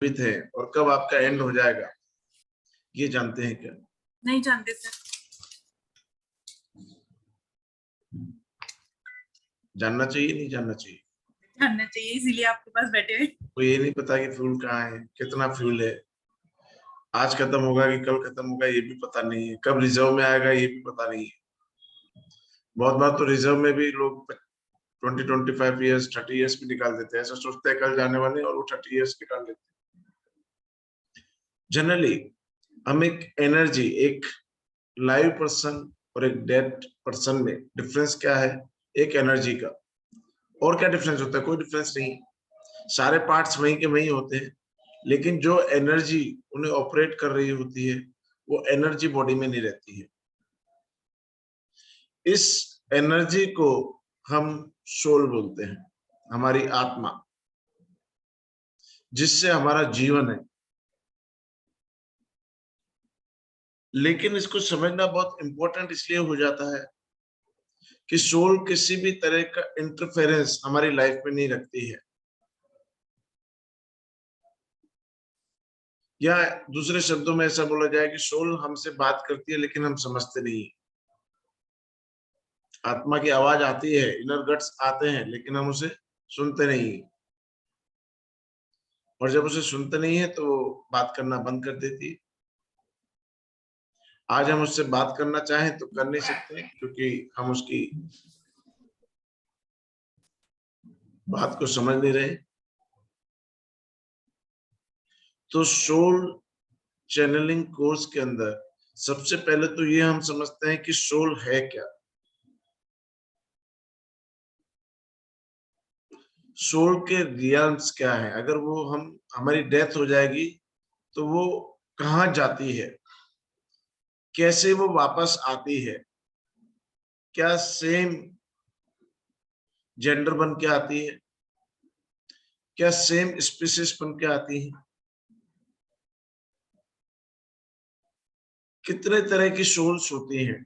जीवित है और कब आपका एंड हो जाएगा, ये जानते हैं क्या? नहीं जानते सर। जानना चाहिए, नहीं जानना चाहिए? जानना चाहिए, इसीलिए आपके पास बैठे हुए। तो ये नहीं पता कि फ्यूल कहाँ है, कितना फ्यूल है, आज खत्म होगा कि कल खत्म होगा, ये भी पता नहीं है, कब रिजर्व में आएगा ये भी पता नहीं है। बहुत बार तो रिजर्व में भी लोग 20-25 ईयर्स 30 ईयर्स भी निकाल देते हैं, ऐसा सोचते हैं कल जाने वाले और वो 30 ईयर्स निकाल लेते हैं। जनरली हम एक एनर्जी, एक लाइव पर्सन और एक डेड पर्सन में डिफरेंस क्या है? एक एनर्जी का। और क्या डिफरेंस होता है? कोई डिफरेंस नहीं, सारे पार्ट्स वहीं के वहीं होते हैं, लेकिन जो एनर्जी उन्हें ऑपरेट कर रही होती है वो एनर्जी बॉडी में नहीं रहती है। इस एनर्जी को हम सोल बोलते हैं, हमारी आत्मा, जिससे हमारा जीवन है। लेकिन इसको समझना बहुत इंपॉर्टेंट इसलिए हो जाता है कि सोल किसी भी तरह का इंटरफेरेंस हमारी लाइफ में नहीं रखती है, या दूसरे शब्दों में ऐसा बोला जाए कि सोल हमसे बात करती है लेकिन हम समझते नहीं। आत्मा की आवाज आती है, इनर गट्स आते हैं, लेकिन हम उसे सुनते नहीं, और जब उसे सुनते नहीं है तो वो बात करना बंद कर देती है। आज हम उससे बात करना चाहें तो कर नहीं सकते, क्योंकि हम उसकी बात को समझ नहीं रहे। तो सोल चैनलिंग कोर्स के अंदर सबसे पहले तो ये हम समझते हैं कि सोल है क्या। सोल के रियल्स क्या है, अगर वो हमारी डेथ हो जाएगी तो वो कहाँ जाती है, कैसे वो वापस आती है, क्या सेम जेंडर बन के आती है, क्या सेम स्पीसीज बन के आती है, कितने तरह की सोल्स होती हैं,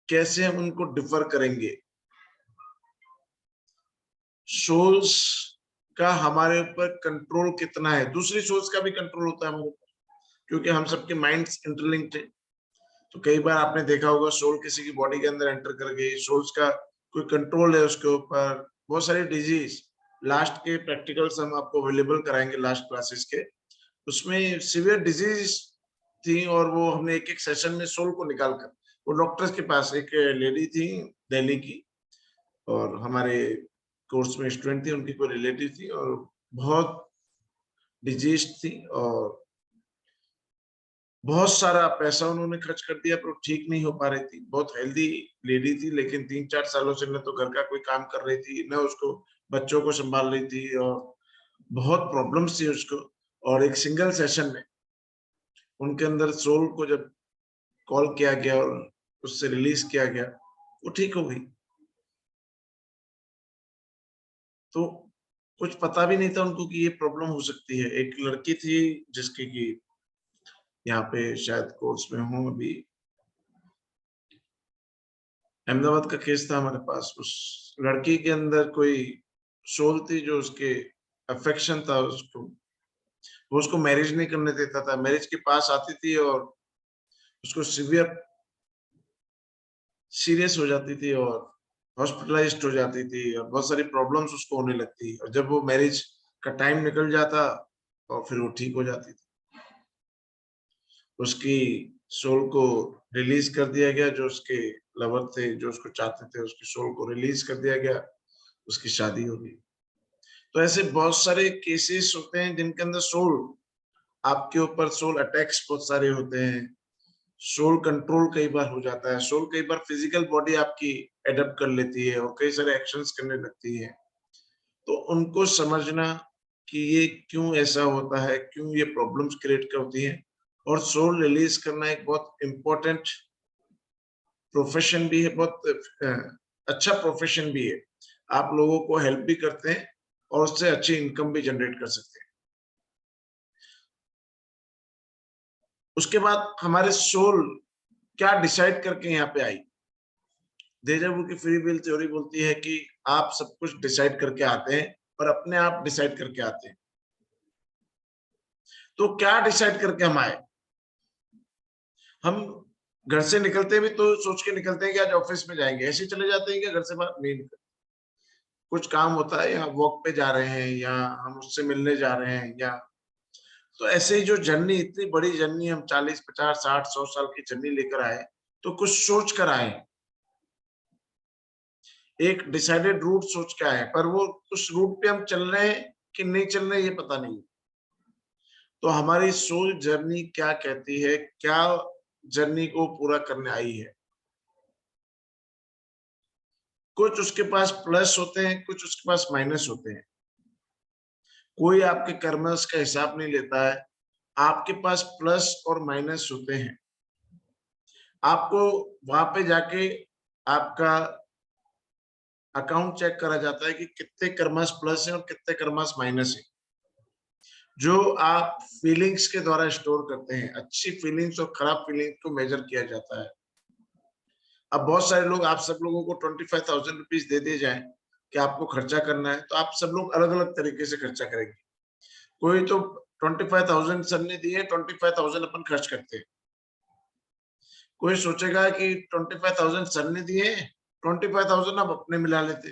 कैसे हम उनको डिफर करेंगे, सोल्स का हमारे ऊपर कंट्रोल कितना है, दूसरी सोल्स का भी कंट्रोल होता है हमारे ऊपर, क्योंकि हम सबके माइंड्स इंटरलिंक्ड है। तो कई बार आपने देखा होगा सोल किसी की बॉडी के अंदर एंटर कर गई, सोल्स का कोई कंट्रोल है उसके ऊपर। बहुत सारी डिजीज, लास्ट के प्रैक्टिकल्स हम आपको अवेलेबल कराएंगे लास्ट क्लासेस के, उसमें सिवियर डिजीज थी, और वो हमने एक एक सेशन में सोल को निकाल कर, वो डॉक्टर्स के पास एक लेडी थी दिल्ली की, और हमारे कोर्स में स्टूडेंट थी, उनकी कोई रिलेटिव थी, और बहुत डिजीज थी, और बहुत सारा पैसा उन्होंने खर्च कर दिया, पर वो ठीक नहीं हो पा रही थी। बहुत हेल्दी लेडी थी, लेकिन 3-4 सालों से न तो घर का कोई काम कर रही थी, न उसको बच्चों को संभाल रही थी, और बहुत प्रॉब्लम्स थी उसको। और एक सिंगल सेशन में उनके अंदर सोल को जब कॉल किया गया और उससे रिलीज किया गया, वो ठीक हो गई। तो कुछ पता भी नहीं था उनको कि ये प्रॉब्लम हो सकती है। एक लड़की थी जिसकी कि यहाँ पे शायद कोर्स में हूँ अभी, अहमदाबाद का केस था हमारे पास। उस लड़की के अंदर कोई सोल थी जो उसके अफेक्शन था उसको, वो उसको मैरिज नहीं करने देता था। मैरिज के पास आती थी और उसको सीरियस हो जाती थी और हॉस्पिटलाइज्ड हो जाती थी, और बहुत सारी प्रॉब्लम्स उसको होने लगती, और जब वो मैरिज का टाइम निकल जाता और फिर वो ठीक हो जाती थी। उसकी सोल को रिलीज कर दिया गया, जो उसके लवर थे, जो उसको चाहते थे, उसकी सोल को रिलीज कर दिया गया, उसकी शादी हो गई। तो ऐसे बहुत सारे केसेस होते हैं जिनके अंदर सोल आपके ऊपर, सोल अटैक्स बहुत सारे होते हैं, सोल कंट्रोल कई बार हो जाता है, सोल कई बार फिजिकल बॉडी आपकी एडप्ट कर लेती है और कई सारे एक्शंस करने लगती है। तो उनको समझना कि ये क्यों ऐसा होता है, क्यों ये प्रॉब्लम्स क्रिएट करती है, और सोल रिलीज करना एक बहुत इंपॉर्टेंट प्रोफेशन भी है, बहुत अच्छा प्रोफेशन भी है। आप लोगों को हेल्प भी करते हैं और उससे अच्छी इनकम भी जनरेट कर सकते हैं। उसके बाद हमारे सोल क्या डिसाइड करके यहाँ पे आई? डेजा वू की फ्री विल थ्योरी बोलती है कि आप सब कुछ डिसाइड करके आते हैं और अपने आप डिसाइड करके आते हैं। तो क्या डिसाइड करके हम आए? हम घर से निकलते भी तो सोच के निकलते हैं कि आज ऑफिस में जाएंगे, ऐसे चले जाते हैं कि घर से बाहर नहीं निकलते। कुछ काम होता है या वॉक पे जा रहे हैं या हम उससे मिलने जा रहे हैं, या तो ऐसे ही जो जर्नी, इतनी बड़ी जर्नी, हम 40 50 60 100 साल की जर्नी लेकर आए, तो कुछ सोच कर आए, एक डिसाइडेड रूट सोच के आए, पर वो उस रूट पे हम चल रहे हैं कि नहीं चल रहे ये पता नहीं। तो हमारी सोल जर्नी क्या कहती है, क्या जर्नी को पूरा करने आई है। कुछ उसके पास प्लस होते हैं, कुछ उसके पास माइनस होते हैं। कोई आपके कर्मस का हिसाब नहीं लेता है, आपके पास प्लस और माइनस होते हैं। आपको वहां पे जाके आपका अकाउंट चेक करा जाता है कि कितने कर्मस प्लस है और कितने कर्मस माइनस है, जो आप फीलिंग्स के द्वारा स्टोर करते हैं। अच्छी फीलिंग्स और खराब फीलिंग्स को मेजर किया जाता है। अब बहुत सारे लोग, आप सब लोगों को 25,000 रुपीज दे दिए जाए कि आपको खर्चा करना है, तो आप सब लोग अलग अलग तरीके से खर्चा करेंगे। कोई तो 25,000 सर ने दिए, 25,000 अपन खर्च करते हैं। कोई सोचेगा कि 25,000 सर ने दिए, 25,000 अब अपने मिला लेते,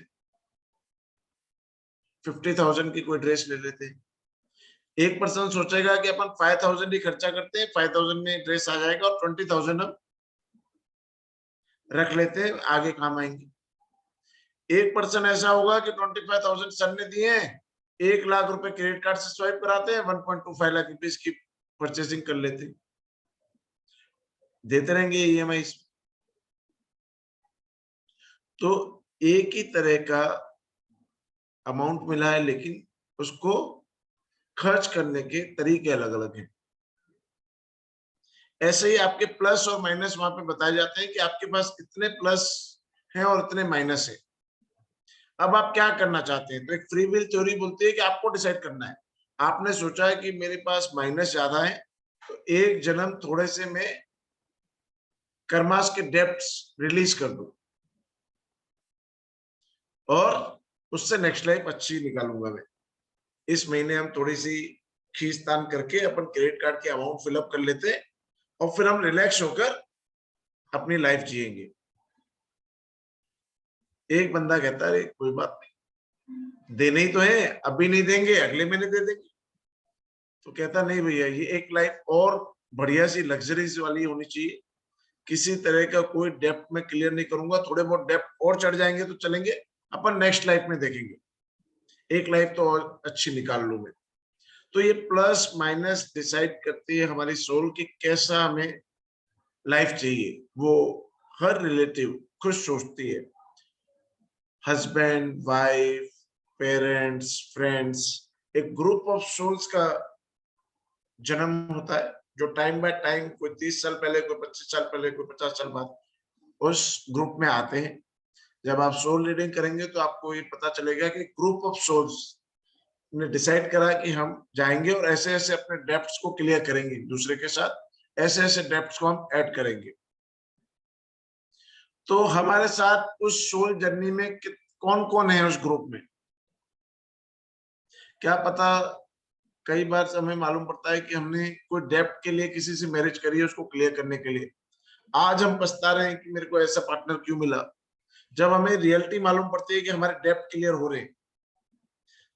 50,000 की कोई ड्रेस ले लेते। एक पर्सन सोचेगा कि अपन 5,000 ही खर्चा करते हैं, 5,000 में ड्रेस आ जाएगा और 20,000 हम रख लेते हैं, आगे काम आएंगे। एक पर्सन ऐसा होगा कि 25,000 सर ने दिए, 1 लाख रुपए क्रेडिट कार्ड से स्वाइप कराते हैं, 1.25 लाख रुपीज की परचेसिंग कर लेते हैं, देते रहेंगे ईएमआई। तो एक ही तरह का अमाउंट मिला है, लेकिन उसको खर्च करने के तरीके अलग अलग हैं। ऐसे ही आपके प्लस और माइनस वहां पे बताए जाते हैं कि आपके पास इतने प्लस हैं और इतने माइनस है। अब आप क्या करना चाहते हैं? तो एक फ्री विल थ्योरी बोलती है कि आपको डिसाइड करना है। आपने सोचा है कि मेरे पास माइनस ज्यादा है, तो एक जन्म थोड़े से मैं कर्मास के डेब्ट्स रिलीज कर दूं और उससे नेक्स्ट लाइफ अच्छी निकालूंगा मैं। इस महीने हम थोड़ी सी खींचतान करके अपन क्रेडिट कार्ड की अमाउंट फिलअप कर लेते हैं और फिर हम रिलैक्स होकर अपनी लाइफ जिएंगे। एक बंदा कहता है कोई बात नहीं, देने ही तो है, अभी नहीं देंगे अगले महीने दे देंगे। तो कहता नहीं भैया, ये एक लाइफ और बढ़िया सी लग्जरीज वाली होनी चाहिए, किसी तरह का कोई डेप्ट में क्लियर नहीं करूंगा, थोड़े बहुत डेप्ट और चढ़ जाएंगे तो चलेंगे, अपन नेक्स्ट लाइफ में देखेंगे, एक लाइफ तो और अच्छी निकाल लूं मैं। तो ये प्लस माइनस डिसाइड करती है हमारी सोल की कैसा हमें लाइफ चाहिए। वो हर रिलेटिव खुद सोचती है, हस्बैंड वाइफ पेरेंट्स फ्रेंड्स, एक ग्रुप ऑफ सोल्स का जन्म होता है, जो टाइम बाय टाइम, कोई 30 साल पहले, कोई 25 साल पहले, कोई 50 साल बाद उस ग्रुप में आते हैं। जब आप सोल रीडिंग करेंगे तो आपको ये पता चलेगा कि ग्रुप ऑफ सोल्स ने डिसाइड करा कि हम जाएंगे और ऐसे ऐसे अपने डेप्ट्स को क्लियर करेंगे, दूसरे के साथ ऐसे ऐसे डेप्ट्स को हम ऐड करेंगे। तो हमारे साथ उस सोल जर्नी में कौन कौन है उस ग्रुप में, क्या पता कई बार हमें मालूम पड़ता है कि हमने कोई डेप्ट के लिए किसी से मैरिज करी है उसको क्लियर करने के लिए, आज हम पछता रहे हैं कि मेरे को ऐसा पार्टनर क्यों मिला। जब हमें रियलिटी मालूम पड़ती है कि हमारे डेप्ट क्लियर हो रहे हैं,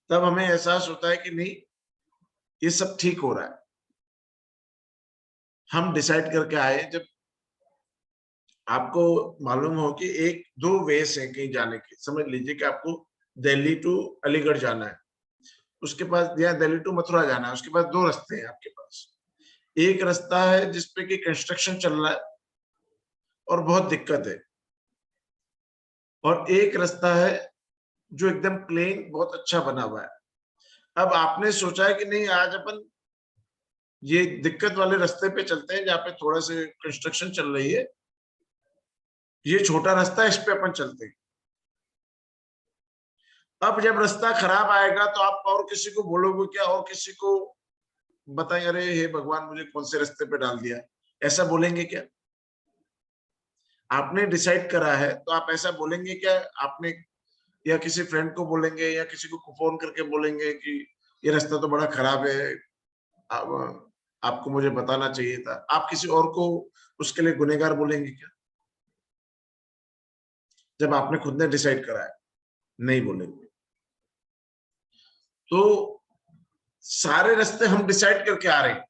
तब हमें एहसास होता है कि नहीं, ये सब ठीक हो रहा है। हम डिसाइड करके आए, जब आपको मालूम हो कि एक दो वेज है कहीं जाने के, समझ लीजिए कि आपको दिल्ली टू अलीगढ़ जाना है, उसके पास, या दिल्ली टू मथुरा जाना है, उसके पास दो रास्ते हैं आपके पास। एक रास्ता है जिसपे कि कंस्ट्रक्शन चल रहा है और बहुत दिक्कत है, और एक रास्ता है जो एकदम प्लेन बहुत अच्छा बना हुआ है। अब आपने सोचा है कि नहीं, आज अपन ये दिक्कत वाले रास्ते पे चलते हैं जहाँ पे थोड़ा से कंस्ट्रक्शन चल रही है, ये छोटा रास्ता है, इस पे अपन चलते हैं। अब जब रास्ता खराब आएगा तो आप और किसी को बोलोगे क्या, और किसी को बताएं, अरे हे भगवान मुझे कौन से रास्ते पे डाल दिया, ऐसा बोलेंगे क्या? आपने डिसाइड करा है तो आप ऐसा बोलेंगे क्या? आपने, या किसी फ्रेंड को बोलेंगे या किसी को फोन करके बोलेंगे कि ये रास्ता तो बड़ा खराब है, अब आपको मुझे बताना चाहिए था। आप किसी और को उसके लिए गुनहगार बोलेंगे क्या? जब आपने खुद ने डिसाइड करा है, नहीं बोलेंगे। तो सारे रास्ते हम डिसाइड करके आ रहे हैं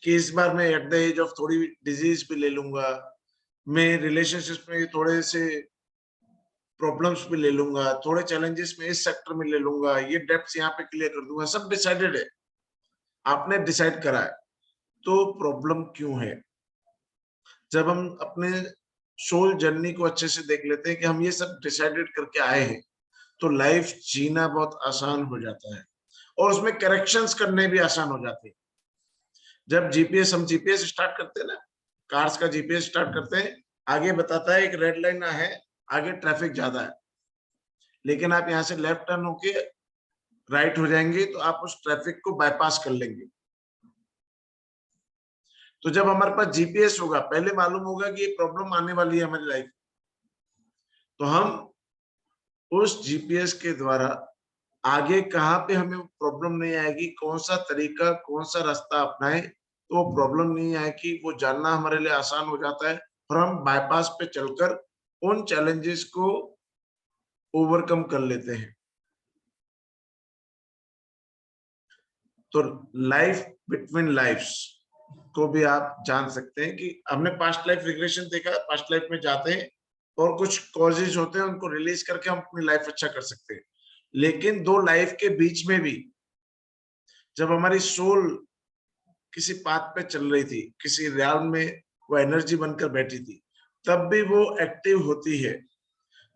कि इस बार मैं एट द एज ऑफ थोड़ी डिजीज भी ले लूंगा, मैं रिलेशनशिप में थोड़े से प्रॉब्लम्स भी ले लूंगा, थोड़े चैलेंजेस में इस सेक्टर में ले लूंगा, ये डेप्थ यहाँ पे क्लियर कर दूंगा। सब डिसाइडेड है, आपने डिसाइड करा है। तो प्रॉब्लम क्यों है? जब हम अपने सोल जर्नी को अच्छे से देख लेते हैं कि हम ये सब डिसाइडेड करके आए हैं, तो लाइफ जीना बहुत आसान हो जाता है और उसमें करेक्शंस करने भी आसान हो जाते हैं। जब हम जीपीएस स्टार्ट करते हैं ना, कार्स का जीपीएस स्टार्ट करते हैं, आगे बताता है एक रेड लाइन है, आगे ट्रैफिक ज्यादा है, लेकिन आप यहाँ से लेफ्ट टर्न होके राइट हो जाएंगे तो आप उस ट्रैफिक को बाईपास कर लेंगे। तो जब हमारे पास जीपीएस होगा, पहले मालूम होगा कि ये प्रॉब्लम आने वाली है हमारी लाइफ, तो हम उस जीपीएस के द्वारा आगे कहाँ पे हमें प्रॉब्लम नहीं आएगी, कौन सा तरीका, कौन सा रास्ता अपनाए तो वो प्रॉब्लम नहीं आएगी, वो जानना हमारे लिए आसान हो जाता है और हम बाईपास पे चलकर उन चैलेंजेस को ओवरकम कर लेते हैं। तो लाइफ बिटवीन लाइफ्स को भी आप जान सकते हैं कि हमने पास्ट लाइफ रिग्रेशन देखा, पास्ट लाइफ में जाते हैं और कुछ कॉजेज होते हैं, उनको रिलीज करके हम अपनी लाइफ अच्छा कर सकते हैं। लेकिन दो लाइफ के बीच में भी जब हमारी सोल किसी पाथ पे चल रही थी, किसी रियाल में वो एनर्जी बनकर बैठी थी, तब भी वो एक्टिव होती है।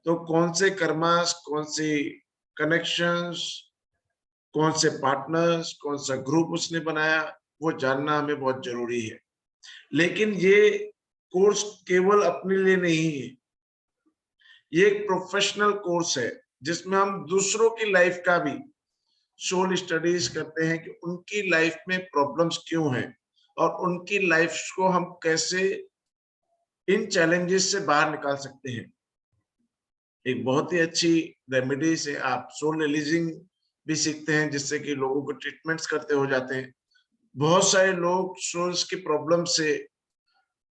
तो कौन से कर्मास, कौन सी कनेक्शंस, कौन से पार्टनर्स, कौन सा ग्रुप उसने बनाया, वो जानना हमें बहुत जरूरी है। लेकिन ये कोर्स केवल अपने लिए नहीं है, ये एक प्रोफेशनल कोर्स है जिसमें हम दूसरों की लाइफ का भी सोल स्टडीज करते हैं कि उनकी लाइफ में प्रॉब्लम्स क्यों हैं और उनकी लाइफ को हम कैसे इन चैलेंजेस से बाहर निकाल सकते हैं। एक बहुत ही अच्छी रेमेडी से आप सोल रिलीजिंग भी सीखते हैं, जिससे कि लोगों को ट्रीटमेंट्स करते हो जाते हैं। बहुत सारे लोग सोल्स की प्रॉब्लम से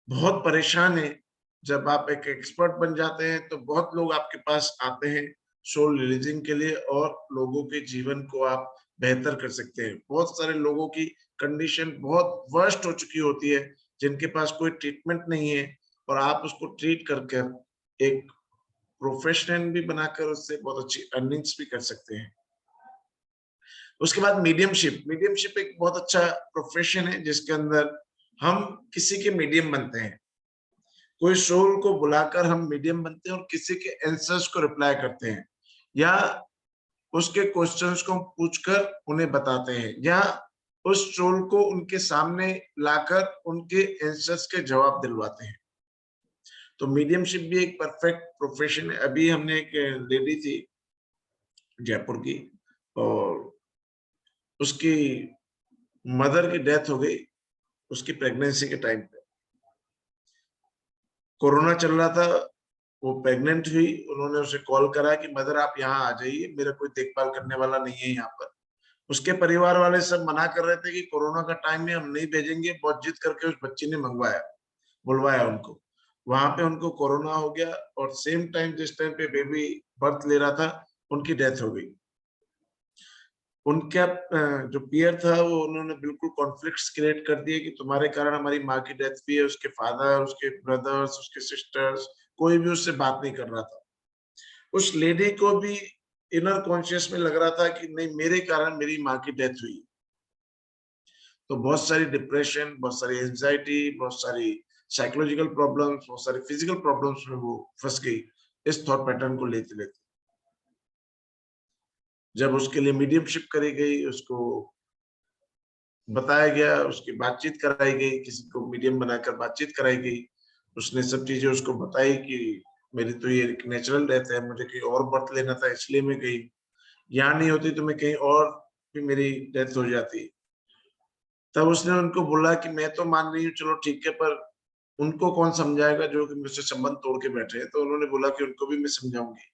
बहुत परेशान है। जब आप एक एक्सपर्ट बन जाते हैं तो बहुत लोग आपके पास आते हैं सोल रिलीजिंग के लिए और लोगों के जीवन को आप बेहतर कर सकते हैं। बहुत सारे लोगों की कंडीशन बहुत वर्स्ट हो चुकी होती है, जिनके पास कोई ट्रीटमेंट नहीं है, और आप उसको ट्रीट करके एक प्रोफेशनल भी बनाकर उससे बहुत अच्छी अर्निंग्स भी कर सकते हैं। उसके बाद मीडियमशिप एक बहुत अच्छा प्रोफेशन है जिसके अंदर हम किसी के मीडियम बनते हैं। कोई सोल को बुलाकर हम मीडियम बनते हैं और किसी के आंसर्स को रिप्लाई करते हैं, या उसके क्वेश्चंस को पूछकर उन्हें बताते हैं, या उस सोल को उनके सामने लाकर उनके आंसर्स के जवाब दिलवाते हैं। तो मीडियमशिप भी एक परफेक्ट प्रोफेशन है। अभी हमने एक लेडी थी जयपुर की, और उसकी मदर की डेथ हो गई उसकी प्रेगनेंसी के टाइम पे। कोरोना चल रहा था, वो प्रेग्नेंट हुई, उन्होंने उसे कॉल करा कि मदर आप यहाँ आ जाइए, मेरा कोई देखभाल करने वाला नहीं है यहाँ पर। उसके परिवार वाले सब मना कर रहे थे कि कोरोना का टाइम में हम नहीं भेजेंगे। बहुत जिद करके उस बच्ची ने बुलवाया उनको। वहां पे उनको कोरोना हो गया और सेम टाइम जिस टाइम पे बेबी बर्थ ले रहा था उनकी डेथ हो गई। उनका जो पियर था वो उन्होंने बिल्कुल कॉन्फ्लिक्ट्स क्रिएट कर दिए कि तुम्हारे कारण हमारी माँ की डेथ भी है। उसके फादर, उसके ब्रदर्स, उसके सिस्टर्स, कोई भी उससे बात नहीं कर रहा था। उस लेडी को भी इनर कॉन्शियस में लग रहा था कि नहीं, मेरे कारण मेरी माँ की डेथ हुई। तो बहुत सारी डिप्रेशन, बहुत सारी एंजाइटी, बहुत सारी साइकोलॉजिकल प्रॉब्लम्स, बहुत सारी फिजिकल प्रॉब्लम्स में वो फंस गई इस थॉट पैटर्न को लेते लेते। जब उसके लिए मीडियमशिप करी गई, उसको बताया गया, उसकी बातचीत कराई गई, किसी को मीडियम बनाकर बातचीत कराई गई, उसने सब चीजें उसको बताई कि मेरी तो ये एक नेचुरल डेथ है, मुझे कहीं और बर्थ लेना था इसलिए मैं गई, यहाँ नहीं होती तो मैं कहीं और भी मेरी डेथ हो जाती। तब उसने उनको बोला कि मैं तो मान रही हूँ, चलो ठीक है, पर उनको कौन समझाएगा जो कि मुझसे संबंध तोड़ के बैठे हैं। तो उन्होंने बोला कि उनको भी मैं समझाऊंगी।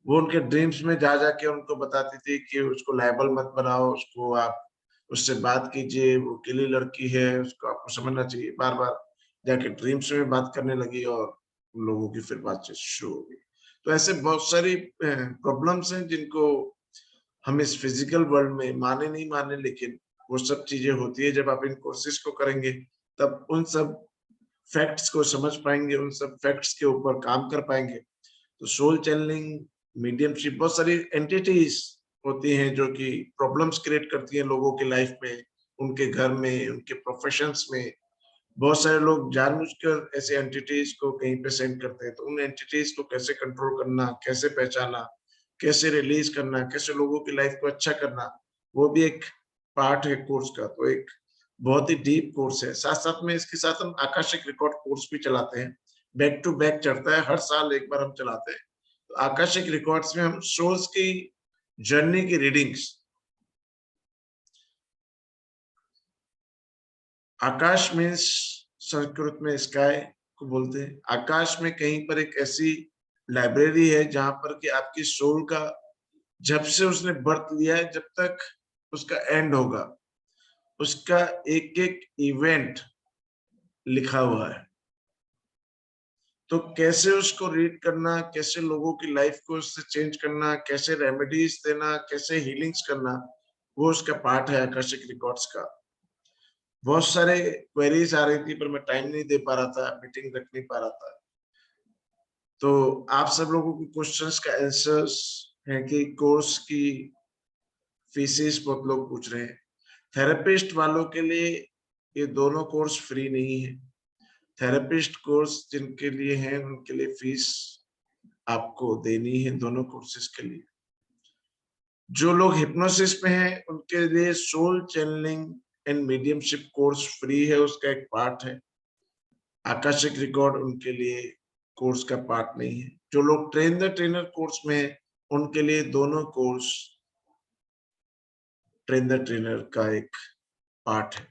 वो उनके ड्रीम्स में जा जाके उनको बताती थी कि उसको लायबल मत बनाओ, उसको आप उससे बात कीजिए, वो अकेली लड़की है, उसको आपको समझना चाहिए। बार बार जाके ड्रीम्स में बात करने लगी और लोगों की फिर बातचीत शुरू हो गई। तो ऐसे बहुत सारी प्रॉब्लम्स हैं जिनको हम इस फिजिकल वर्ल्ड में माने नहीं माने, लेकिन वो सब चीजें होती है। जब आप इन कोर्सेज को करेंगे तब उन सब फैक्ट्स को समझ पाएंगे, उन सब फैक्ट्स के ऊपर काम कर पाएंगे। तो सोल चैनलिंग, मीडियमशिप, बहुत सारी एंटिटीज होती हैं जो कि प्रॉब्लम्स क्रिएट करती हैं लोगों की लाइफ में, उनके घर में, उनके प्रोफेशंस में। बहुत सारे लोग जानबूझकर ऐसे एंटिटीज को कहीं पे सेंड करते हैं। तो उन एंटिटीज को कैसे कंट्रोल करना, कैसे पहचाना, कैसे रिलीज करना, कैसे लोगों की लाइफ को अच्छा करना, वो भी एक पार्ट है कोर्स का। तो एक बहुत ही डीप कोर्स है। साथ साथ में इसके साथ हम आकाशिक रिकॉर्ड कोर्स भी चलाते हैं, बैक टू बैक चढ़ता है, हर साल एक बार हम चलाते हैं। तो आकाशिक रिकॉर्ड्स में हम सोल्स की जर्नी की रीडिंग्स, आकाश मीन्स संस्कृत में स्काई को बोलते हैं। आकाश में कहीं पर एक ऐसी लाइब्रेरी है जहां पर कि आपकी सोल का जब से उसने बर्थ लिया है जब तक उसका एंड होगा, उसका एक एक इवेंट लिखा हुआ है। तो कैसे उसको रीड करना, कैसे लोगों की लाइफ को उससे चेंज करना, कैसे रेमेडीज देना, कैसे हीलिंग्स करना, वो उसका पार्ट है आकाशिक रिकॉर्ड्स का। बहुत सारे क्वेरीज आ रही थी पर मैं टाइम नहीं दे पा रहा था, मीटिंग रख नहीं पा रहा था। तो आप सब लोगों के क्वेश्चंस का आंसर्स है कि कोर्स की फीसेस बहुत लोग पूछ रहे हैं। थेरेपिस्ट वालों के लिए ये दोनों कोर्स फ्री नहीं है। थेरेपिस्ट कोर्स जिनके लिए है उनके लिए फीस आपको देनी है दोनों कोर्सेज के लिए। जो लोग हिप्नोसिस में हैं उनके लिए soul channeling and mediumship course free है, उसका एक पार्ट है। आकाशिक रिकॉर्ड उनके लिए कोर्स का पार्ट नहीं है। जो लोग ट्रेन द ट्रेनर कोर्स में है उनके लिए दोनों कोर्स ट्रेन द ट्रेनर का एक पार्ट है।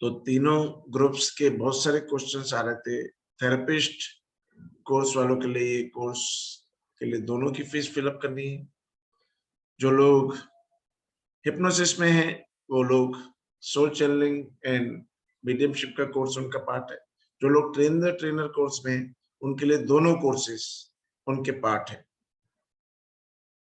तो तीनों ग्रुप्स के बहुत सारे क्वेश्चंस आ रहे थे। थेरेपिस्ट कोर्स वालों के लिए, कोर्स के लिए दोनों की फीस फिलअप करनी है। जो लोग हिप्नोसिस में हैं वो लोग सोल चैनलिंग एंड मीडियमशिप का कोर्स उनका पार्ट है। जो लोग ट्रेन द ट्रेनर कोर्स में हैं उनके लिए दोनों कोर्सेस उनके पार्ट है।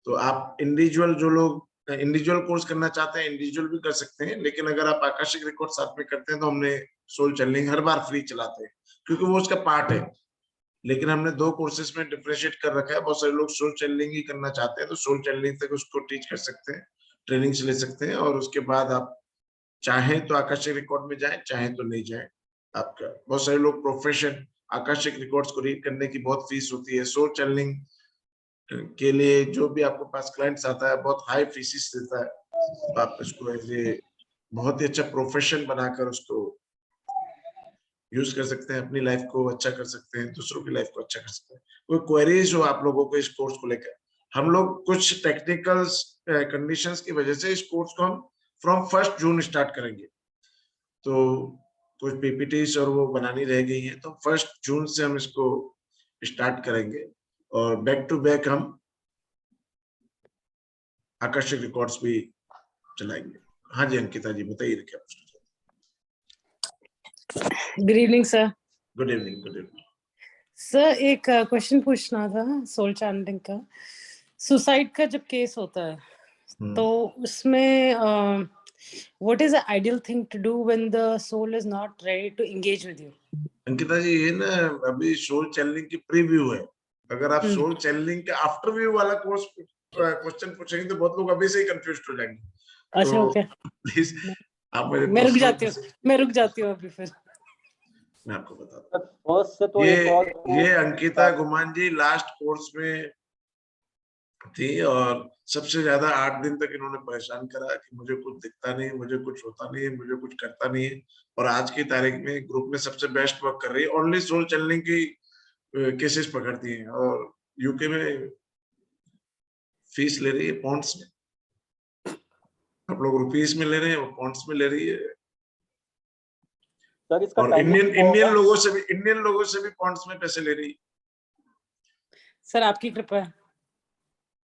तो आप इंडिविजुअल, जो लोग इंडिविजुअल कोर्स करना चाहते हैं इंडिविजुअल भी कर सकते हैं, लेकिन अगर आप आकाशिक रिकॉर्ड साथ में करते हैं तो हमने सोल चैनलिंग हर बार फ्री चलाते हैं क्योंकि वो उसका पार्ट है। लेकिन हमने दो कोर्सेज में डिफरेंशिएट कर रखा है। बहुत सारे लोग सोल चैनलिंग ही करना चाहते हैं तो सोल चैनलिंग तक उसको टीच कर सकते हैं, ट्रेनिंग से ले सकते हैं, और उसके बाद आप चाहें तो आकाशिक रिकॉर्ड में जाएं, चाहें तो नहीं जाएं। आपका बहुत सारे लोग प्रोफेशन, आकाशिक रिकॉर्ड्स को रीड करने की बहुत फीस होती है। सोल चैनलिंग के लिए जो भी आपके पास क्लाइंट्स आता है बहुत हाई फीसिस देता है। तो आप इसको एज ए बहुत ही अच्छा प्रोफेशन बनाकर उसको यूज कर सकते हैं, अपनी लाइफ को अच्छा कर सकते हैं, दूसरों की लाइफ को अच्छा कर सकते हैं। कोई क्वेरीज हो आप लोगों को इस कोर्स को लेकर, हम लोग कुछ टेक्निकल कंडीशंस की वजह से इस कोर्स को हम फ्रॉम 1 जून स्टार्ट करेंगे। तो कुछ पीपीटीज और वो बनानी रह गई है, तो 1 जून से हम इसको स्टार्ट करेंगे और बैक टू बैक हम आकाशिक रिकॉर्ड्स भी चलाएंगे। हाँ जी अंकिता जी बताइए क्या पूछना चाहते। Good evening sir. Good evening, good evening sir, एक क्वेश्चन पूछना था सोल चैनलिंग का। सुसाइड का जब केस होता है तो उसमें what is the ideal thing to do when the soul is not ready to engage with you? Ankita ji ये ना अभी सोल चैनलिंग की प्रीव्यू है। अगर आप सोल चैनलिंग के आफ्टर व्यू वाला कोर्स क्वेश्चन पूछेंगे तो बहुत लोग अभी से ही कंफ्यूज हो जाएंगे। अच्छा, तो ओके, प्लीज आप मेरे मैं रुक जाती हूँ अभी। फिर मैं आपको बताता फर्स्ट से तो हूँ। ये अंकिता गुमान जी लास्ट कोर्स में थी और सबसे ज्यादा 8 दिन तक इन्होंने परेशान करा कि मुझे कुछ दिखता नहीं, मुझे कुछ होता नहीं है, मुझे कुछ करता नहीं है। और आज की तारीख में ग्रुप में सबसे बेस्ट वर्क कर रही है, ओनली सोल चैनलिंग की केसेस पकड़ती हैं और यूके में फीस ले रही है पॉन्ड्स में। आप लोग रुपीस में ले रहे हैं, वो पॉन्ड्स में ले रही है। सर इसका और इंडियन लोगों से भी पॉन्ड्स में पैसे ले रही है। सर आपकी कृपा है।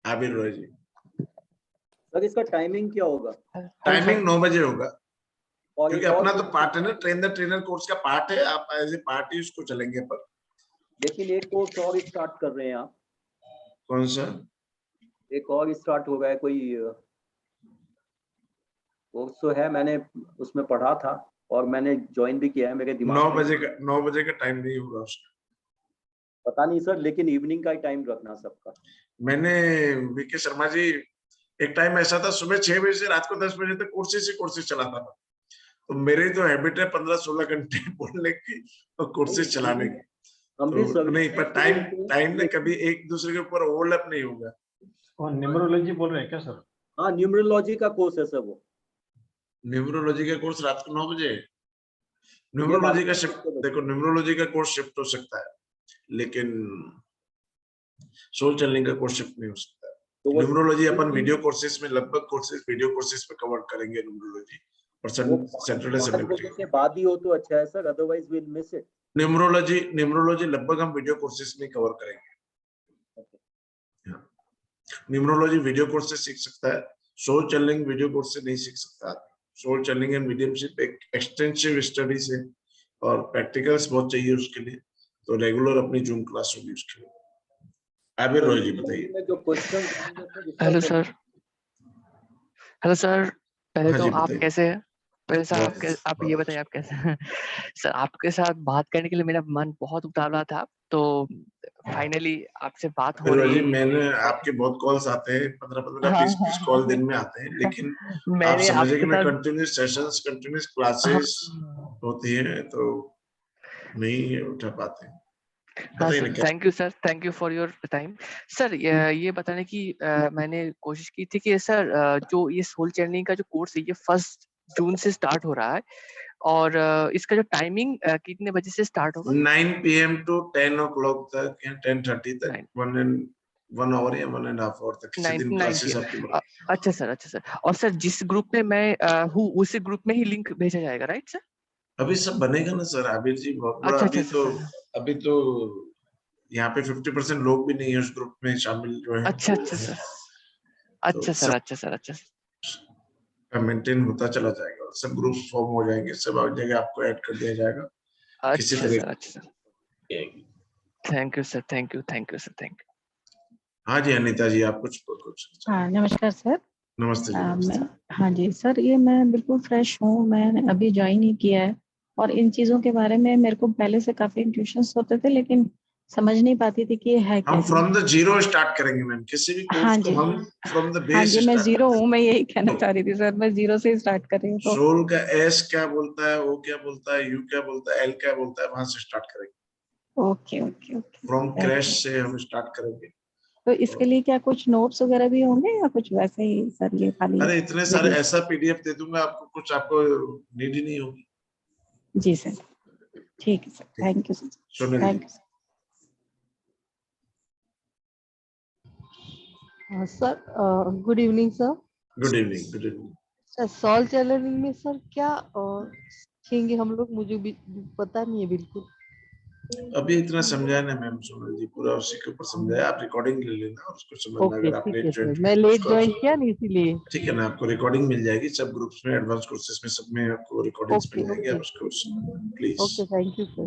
आबिर रॉय जी सर इसका टाइमिंग क्या होगा? टाइमिंग 9 बजे होगा, और क्योंकि एक और अपना तो पार्ट है ना, ट्रेन द ट्रेनर कोर्स का पार्ट है, आप एज ए पार्ट ही उसको चलेंगे पर। लेकिन एक कोर्स और स्टार्ट कर रहे हैं आप, कौन सा? एक और स्टार्ट हो गया है कोई कोर्स तो है, मैंने उसमें पढ़ा था और मैंने ज्वाइन भी किया है, मेरे दिमाग 9 में बजे का 9 बजे का टाइम नहीं होगा उसका। पता नहीं सर, लेकिन इवनिंग का ही टाइम रखना सबका। मैंने वीके शर्मा जी, एक टाइम ऐसा था सुबह 6 बजे से रात को 10 बजे तक कोर्सेज ही कोर्सेज चलाता था, तो मेरी तो हैबिट है 15-16 घंटे बोलने की और कोर्सेज चलाने की। हम भी तो नहीं, पर टाइम ने एक- कभी एक दूसरे के ऊपर ओवरलैप नहीं होगा। और न्यूमरोलॉजी बोल रहे हैं क्या सर? हाँ, न्यूमरोलॉजी का कोर्स है सर वो। न्यूमरोलॉजी का कोर्स रात को 9 बजे। ये न्यूमरोलॉजी का रात को शिफ्ट 9 बजे। देखो, न्यूमरोलॉजी का कोर्स शिफ्ट हो सकता है, लेकिन सोल चैनलिंग का कोर्स शिफ्ट नहीं हो सकता है। तो वो न्यूमरोलॉजी अपन वीडियो कोर्सेज में, लगभग कोर्सेज वीडियो कोर्सेज में कवर करेंगे न्यूमरोलॉजी, और वो सैटरडे 5 संडे बजे के बाद ही हो तो अच्छा है sir, otherwise will miss it. Numerology लगभग हम वीडियो कोर्सेज में कवर करेंगे। न्यूमरोलॉजी वीडियो कोर्स से सीख सकता है, सोल चैनलिंग वीडियो कोर्स से नहीं सीख सकता। सोल चैनलिंग एंड मीडियमशिप एक एक्सटेंसिव स्टडीज है और प्रैक्टिकल्स बहुत चाहिए उसके लिए, तो रेगुलर अपनी जूम क्लास होगी उसके लिए। आबिर रॉय जी बताइए। जो question hello sir. Hello sir, पहले हाँ तो जी, आप बताइए। कैसे हैं? पहले सर बहुत आप ये बताइए आप कैसे हैं? सर आपके साथ बात करने के लिए मेरा मन बहुत उतावला था, तो फाइनली आपसे बात हो आबिर रही जी, है। मैंने आपके बहुत कॉल्स आते हैं, 15-15, 20-20 कॉल दिन में आते हैं, लेकिन आप मैंने समझिए कि आपके मैं साथ कंटिन्यूस सेशंस, कंटिन्यूस हाँ, क्लासेस होती हैं, तो नहीं उठा पाते हैं। हाँ बताइए सर, ना क्या। Thank you for your time. Sir ये बताने की मैंने कोशिश की थी कि सर जो ये सोल चैनलिंग का जो कोर्स है ये 1 जून से स्टार्ट हो रहा है, और इसका जो टाइमिंग कितने बजे से स्टार्ट होगा? 9 PM to 10 o'clock तक या 10:30 तक, 9 1 hour या 1.5 hour तक, किसी दिन 9 क्लासेस PM। आपकी बढ़। अच्छा सर। और सर जिस ग्रुप में मैं हूँ उसी ग्रुप में ही लिंक भेजा जाएगा, राइट सर? अभी सब बनेगा ना सर, आबिर जी बहुत बड़ा। अच्छा अभी तो यहाँ पे 50% लोग भी नहीं है उस ग्रुप में शामिल जो है, अच्छा तो सर। तो अच्छा सर। सब मेंटेन होता चला जाएगा, सब ग्रुप फॉर्म हो जाएंगे, सब जगह आपको ऐड कर दिया जाएगा किसी अच्छा तरह। सर। Thank you sir. हाँ जी अनीता जी, आप कुछ। हाँ नमस्कार सर। नमस्ते जी, नमस्ते। मैं हाँ जी सर, ये मैं बिल्कुल फ्रेश हूँ, मैंने अभी ज्वाइन ही किया है और इन चीज़ों के बारे में मेरे को पहले से काफी इंट्यूशंस होते थे, लेकिन समझ नहीं पाती थी कि ये है क्या हम चीज़। फ्रॉम द जीरो स्टार्ट करेंगे मैम, किसी भी हाँ कोर्स को जी हम फ्रॉम द हाँ बेस जी, मैं स्टार्ट जीरो करेंगे। हूँ, मैं यही कहना चाह रही थी सर, मैं जीरो से स्टार्ट कर रही हूँ। तो सोल का एस क्या बोलता है, ओ क्या बोलता है, यू क्या बोलता है, एल क्या बोलता है, वहां से स्टार्ट करेंगे। Okay from thank crash you. से हम स्टार्ट करेंगे। तो इसके लिए क्या कुछ नोट्स वगैरह भी होंगे या कुछ वैसे ही सर, ये खाली अरे इतने सारे वीडियो? ऐसा PDF दे दूंगा आपको, कुछ आपको नीड ही नहीं होगी। जी सर, ठीक है sir, thank you sir. Sonal thank जी। You sir. Good evening sir. Good evening. Sir soul channeling में सर क्या सीखेंगे हम लोग, मुझे भी पता नहीं है बिल्कुल। अभी इतना समझाया ना मैम, सोनल जी पूरा उसी के ऊपर समझाया, आप रिकॉर्डिंग ले लेना और उसको समझना। ओके अगर आप ठीक लेट है ज्वाइन सर, मैं लेट ज्वाइन किया, किया नहीं इसीलिए। ठीक है ना, आपको रिकॉर्डिंग मिल जाएगी सब ग्रुप्स में, एडवांस कोर्सेज में, सब में आपको रिकॉर्डिंग्स मिल जाएंगे, आप उसको please. Okay thank you sir.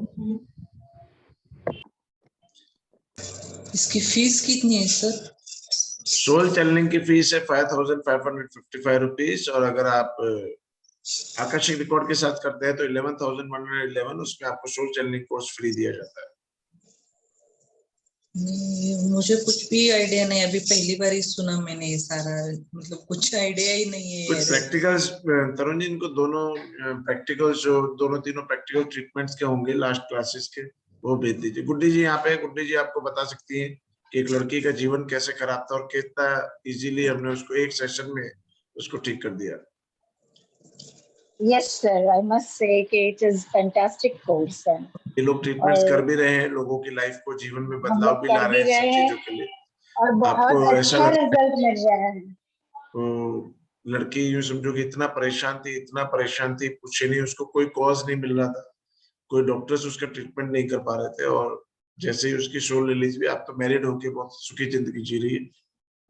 इसकी फीस कितनी है सर? सोल चैनलिंग की फीस है 5555 रुपीज, और अगर आप आकर्षक रिकॉर्ड के साथ करते हैं तो 11,111, उसमें आपको सोल चैनलिंग कोर्स फ्री दिया जाता है। मुझे कुछ भी आइडिया नहीं, अभी पहली बार ही सुना मैंने ये सारा, मतलब कुछ आइडिया ही नहीं है। कुछ प्रैक्टिकल्स तरुण जी, इनको दोनों प्रैक्टिकल्स, जो दोनों तीनों प्रैक्टिकल ट्रीटमेंट्स के होंगे लास्ट क्लासेस के, वो भेज दीजिए। गुड्डी जी यहाँ पे, गुड्डी जी आपको बता सकती हैं कि एक लड़की का जीवन कैसे खराब था और कितना इजीली हमने उसको एक सेशन में उसको ठीक कर दिया। Yes, sir. I must say कि it is fantastic course है। ये लोग ट्रीटमेंट्स कर भी रहे हैं, लोगों की लाइफ को, जीवन में बदलाव भी ला रहे हैं सब चीजों के लिए, और बहुत अच्छा रिजल्ट मिल रहा है। तो लड़की यूं समझो कि इतना परेशान थी, पूछे नहीं, उसको कोई कॉज नहीं मिल रहा था, कोई डॉक्टर्स उसका ट्रीटमेंट नहीं कर पा रहे थे, और जैसे ही उसकी सोल रिलीज भी, आप तो मैरिड होके बहुत सुखी जिंदगी जी रही है,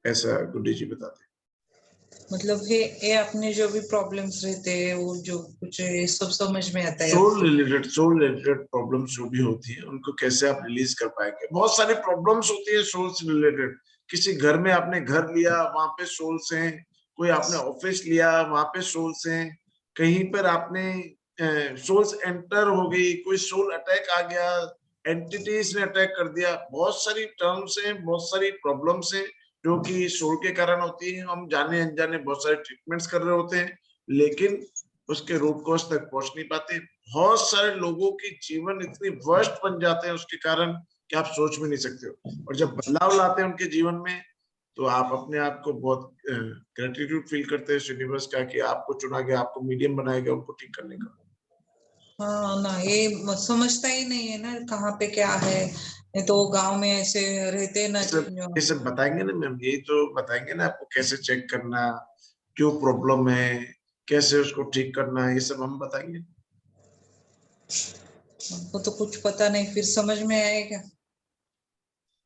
ऐसा गुड्डी जी बताते हैं। मतलब ये अपने जो भी प्रॉब्लम्स रहते हैं वो जो कुछ ये सब समझ में आता है सोल रिलेटेड प्रॉब्लम्स जो भी होती है उनको कैसे आप रिलीज कर पाएंगे। बहुत सारी प्रॉब्लम्स होती है सोल से रिलेटेड। किसी घर में आपने घर लिया, वहां पे सोल्स हैं। कोई आपने ऑफिस लिया, वहां पे सोल्स हैं। कहीं पर आपने सोल्स एंटर हो गई, कोई सोल अटैक आ गया, एंटिटीज ने अटैक कर दिया। बहुत सारी टर्म्स हैं, बहुत सारी प्रॉब्लम्स हैं जो कि सोल के कारण होती है। हम जाने अनजाने बहुत सारे ट्रीटमेंट्स कर रहे होते हैं, लेकिन उसके रूट कॉज तक पहुंच नहीं पाते। बहुत सारे लोगों के जीवन इतनी वर्स्ट बन जाते हैं उसके कारण कि आप सोच भी नहीं सकते हो। और जब बदलाव लाते हैं उनके जीवन में, तो आप अपने आप को बहुत ग्रेटिट्यूड फील करते हैं यूनिवर्स का कि आपको चुना गया, आपको मीडियम बनाया गया उनको ठीक करने का। हाँ ना, ये समझता ही नहीं है ना कहाँ पे क्या है। ये तो गांव में ऐसे रहते ना। ये सब बताएंगे ना मैम, यही तो बताएंगे ना आपको कैसे चेक करना, क्यों प्रॉब्लम है, कैसे उसको ठीक करना है, ये सब हम बताएंगे। हमको तो कुछ पता नहीं, फिर समझ में आएगा।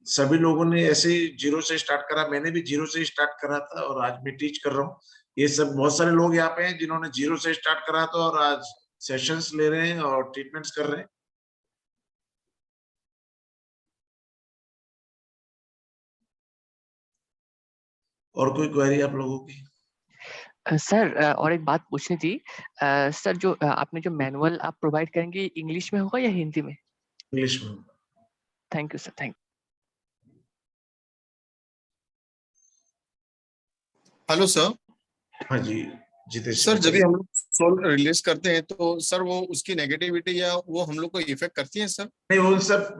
सभी लोगों ने ऐसे ही जीरो से स्टार्ट करा, मैंने भी जीरो से स्टार्ट करा था और आज मैं टीच कर रहा हूँ। ये सब बहुत सारे लोग यहाँ पे हैं जिन्होंने जीरो से स्टार्ट करा था और आज सेशंस ले रहे हैं और ट्रीटमेंट्स कर रहे हैं। और कोई क्वेरी आप लोगों की? सर और एक बात पूछनी थी। सर जो आपने जो मैनुअल आप प्रोवाइड करेंगे इंग्लिश में होगा या हिंदी में? इंग्लिश में। Thank you sir, thank. Hello sir. हाँ जी जितेश सर जब भी हम लोग सोल रिलीज करते हैं तो सर वो उसकी नेगेटिविटी या वो हम लोग को इफेक्ट करती है सर? नहीं, उन सब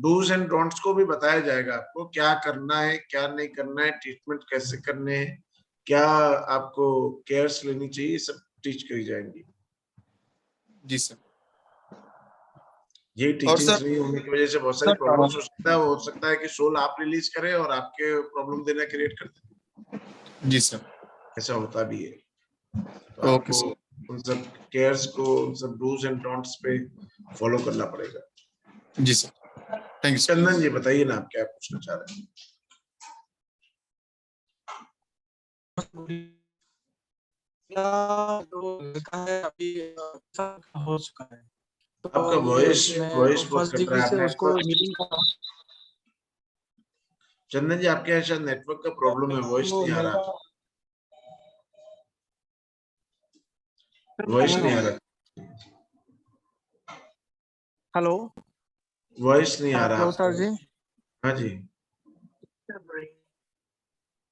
डूज एंड डोंट्स को भी बताया जाएगा आपको, क्या करना है क्या नहीं करना है, ट्रीटमेंट कैसे करने हैं, क्या आपको केयर्स लेनी चाहिए, सब टीच करी जाएंगी। जी सर। ये टीचिंग्स नहीं होने की वजह से बहुत सारी सर, प्रॉब्लम्स हो सकता है। हो सकता है कि सोल आप रिलीज करें और आपके प्रॉब्लम देना क्रिएट कर दे। जी सर। ऐसा होता भी है। तो ओके आपको सर। उन सब केयर्स को, उन सब डूज एंड डोंट्स पे फॉलो करना पड़ेगा। जी सर, थैंक यू। चंदन जी बताइए ना, आप क्या पूछना चाह रहे हैं? अभी हो चुका है तो आपका ये वॉइस मैं बहुत फर्स्ट कट रहा डिग्री है। से आप उसको नेटवर्क, हीलिंग करा। चंदन जी आपके यहाँ शायद नेटवर्क का प्रॉब्लम है, वॉइस नहीं आ रहा। वॉइस नहीं आ रहा। हेलो, वॉइस नहीं आ रहा हेलो सर जी। हाँ जी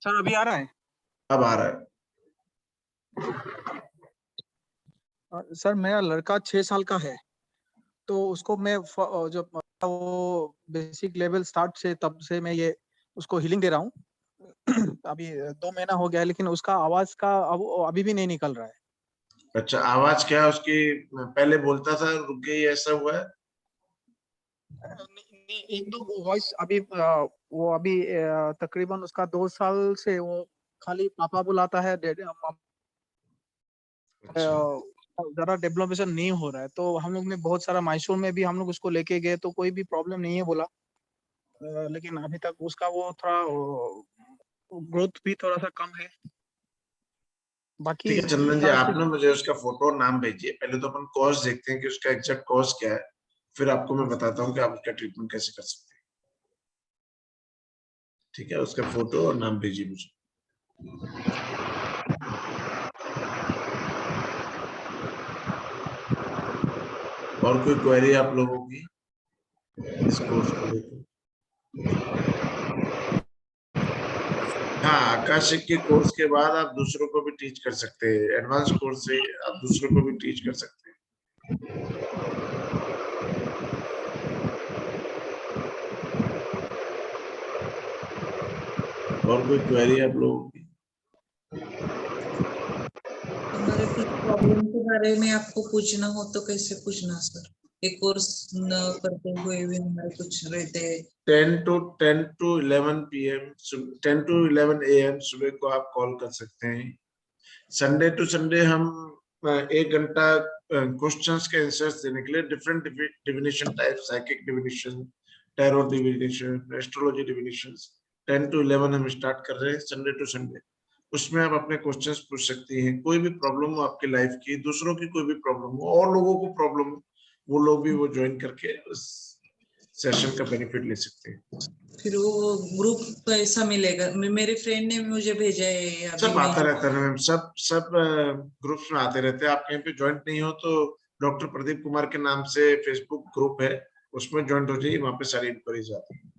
सर अभी आ रहा है? अब आ रहा है। सर मेरा लड़का 6 साल का है, तो उसको मैं जो वो बेसिक लेवल स्टार्ट से तब से मैं ये उसको हीलिंग दे रहा हूँ। अभी 2 महीना हो गया है, लेकिन उसका आवाज का अभी भी नहीं निकल रहा है। अच्छा, आवाज क्या उसकी पहले बोलता था, रुक गई, ऐसा हुआ है? एक दो वॉइस अभी वो अभी तकरीबन उसका 2 साल से वो खाली पापा बुलाता है, ज्यादा डेवलपमेंट नहीं हो रहा है। तो हम लोग ने बहुत सारा मैसूर में भी हम लोग उसको लेके गए तो कोई भी प्रॉब्लम नहीं है बोला, लेकिन अभी तक उसका वो थोड़ा ग्रोथ भी थोड़ा सा कम है। बाकी ठीक है चंदन जी, आप ना मुझे उसका फोटो और नाम भेजिए। पहले तो अपन कॉज देखते हैं कि उसका एग्जैक्ट कॉज क्या है, फिर आपको मैं बताता हूँ कि आप उसका ट्रीटमेंट कैसे कर सकते हैं। ठीक है, उसका फोटो और नाम भेजिए मुझे। और कोई क्वेरी आप लोगों की इस कोर्स को लेकर? हाँ, आकाशिक के कोर्स के बाद आप दूसरों को भी टीच कर सकते हैं। एडवांस कोर्स से आप दूसरों को भी टीच कर सकते हैं। और कोई क्वेरी आप लोगों की? हमारे कुछ प्रॉब्लम के बारे में आपको पूछना हो तो कैसे पूछना सर? एक कोर्स न करते हुए भी हमारे कुछ रहते हैं। 10 to 11 PM 10 to 11 AM सुबह को आप कॉल कर सकते हैं। संडे टू संडे हम 1 घंटा क्वेश्चंस के आंसर्स देने के लिए different divination type, psychic divination, tarot divination, astrology divinations 10 to 11 हम स्टार्ट कर रहे हैं संडे टू संडे। उसमें आप अपने क्वेश्चंस पूछ सकती हैं। कोई भी प्रॉब्लम हो आपकी लाइफ की, दूसरों की कोई भी प्रॉब्लम हो, और लोगों को प्रॉब्लम हो, वो लोग भी वो ज्वाइन करके उस सेशन का बेनिफिट ले सकते हैं। फिर वो ग्रुप ऐसा मिलेगा? मेरे फ्रेंड ने मुझे भेजा है अभी। सब आता रहता है मैम, सब ग्रुप्स में आते रहते हैं। आप कहीं पे ज्वाइंट नहीं हो तो डॉक्टर प्रदीप कुमार के नाम से फेसबुक ग्रुप है, उसमें ज्वाइंट हो जाइए, वहाँ पे सारी इंक्वायरीज आती है।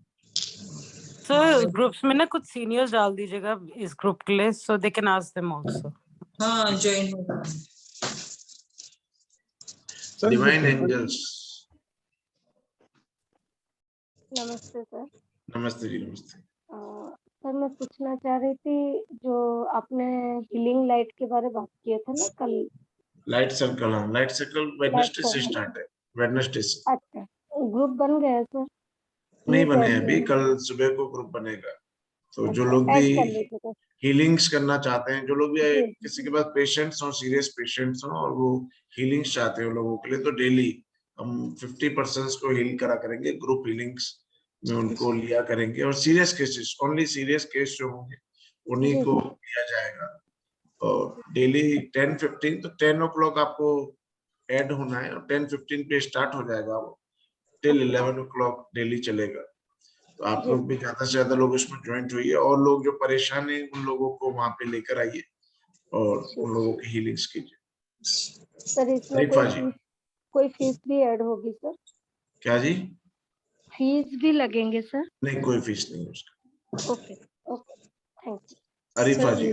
सर ग्रुप्स में ना कुछ सीनियर्स डाल दीजिएगा इस ग्रुप के लिए, so they can ask them also. हाँ, ज्वाइन होगा। Divine angels. नमस्ते सर। नमस्ते जी, नमस्ते। सर मैं पूछना चाह रही थी, जो आपने हीलिंग लाइट के बारे में बात किया था ना कल। लाइट सर्कल, हाँ लाइट सर्कल वेडनेसडे से स्टार्ट है, वेडनेसडे से। अच्छा, ग्रुप बन गया है सर? नहीं बने अभी, कल सुबह को ग्रुप बनेगा। तो जो लोग भी ऐड कर लीजिएगा। हीलिंग्स करना चाहते हैं, जो लोग भी जी। किसी के पास पेशेंट्स हो, सीरियस पेशेंट्स हो, और वो हीलिंग्स चाहते हैं लोगों के लिए, तो डेली हम 50% को हील करा करेंगे। ग्रुप हीलिंग्स में उनको लिया करेंगे, और serious cases, only serious case जो होंगे उन्हीं को लिया जाएगा। और डेली 10-15, तो 10 o'clock आपको ऐड होना है, और 10:15 पे स्टार्ट हो जाएगा वो, टिल 11 o'clock डेली चलेगा। तो आप लोग भी ज्यादा से ज्यादा लोग इसमें ज्वाइंट होइए, और लोग जो परेशान हैं उन लोगों को वहां पे लेकर आइए और उन लोगों की हीलिंग्स कीजिए। सर इसमें रिफा जी, कोई फीस भी ऐड होगी सर? क्या जी? फीस भी लगेंगे सर? नहीं, कोई फीस नहीं है उसका। Okay okay, thank you. Arifa ji.